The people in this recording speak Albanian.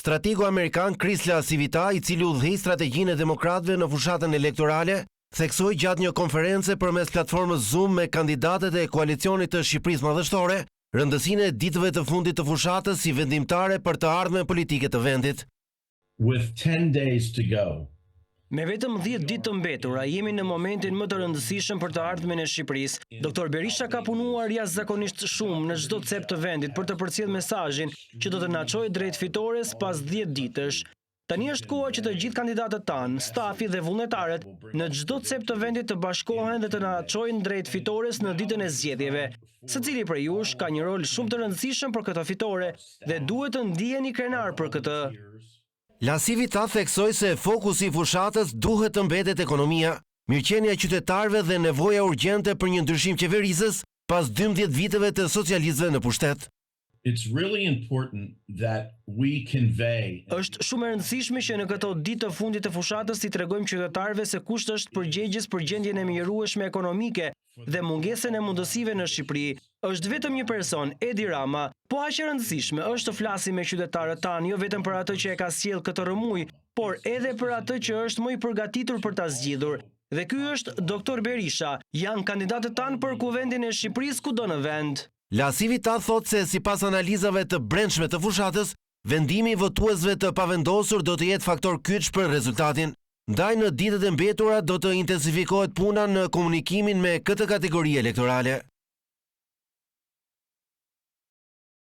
Strategu amerikan Chrysler Civita, i cili udhëhej strategjinë e demokratëve në fushatën elektorale, theksoi gjatë një konference përmes platformës Zoom me kandidatët e koalicionit të Shqipërisë Madhështore, rëndësinë e ditëve të fundit të fushatës si vendimtare për të ardhmen politike të vendit. With 10 days to go. Me vetëm 10 ditë të mbetura, jemi në momentin më të rëndësishëm për të ardhmen e Shqipërisë. Dr. Berisha ka punuar jashtëzakonisht shumë në çdo cep të vendit për të përcjellë mesazhin që do të na çojë drejt fitores pas 10 ditësh. Tani është koha që të gjithë kandidatët tanë, stafi dhe vullnetarët në çdo cep të vendit të bashkohen dhe të na çojnë drejt fitores në ditën e zgjedhjeve. Secili prej jush ka një rol shumë të rëndësishëm për këtë fitore dhe duhet të ndiheni krenar për këtë. La Civita theksoi se fokusi i fushatës duhet të mbetet ekonomia, mirëqenia e qytetarëve dhe nevoja urgjente për një ndryshim qeverisës pas 12 viteve të socialistëve në pushtet. It's really important that we convey. Është shumë e rëndësishme që në këto ditë të fundit të fushatës t'i tregojmë qytetarëve se kush është përgjegjës për gjendjen e mirërueshme ekonomike dhe mungesën e mundësive në Shqipëri. Është vetëm një person, Edi Rama, po aq e rëndësishme është të flasim me qytetarët tanë, jo vetëm për atë që e ka sjellë këtë rëmuj, por edhe për atë që është më i përgatitur për ta zgjidhur. Dhe ky është Dr. Berisha, janë kandidatët tanë për kuvendin e Shqipërisë kudo në vend. La Civita thot se sipas analizave të brendshme të fushatës, vendimi i votuesve të pavendosur do të jetë faktor kyç për rezultatin. Ndaj në ditët e mbetura do të intensifikohet puna në komunikimin me këtë kategori elektorale.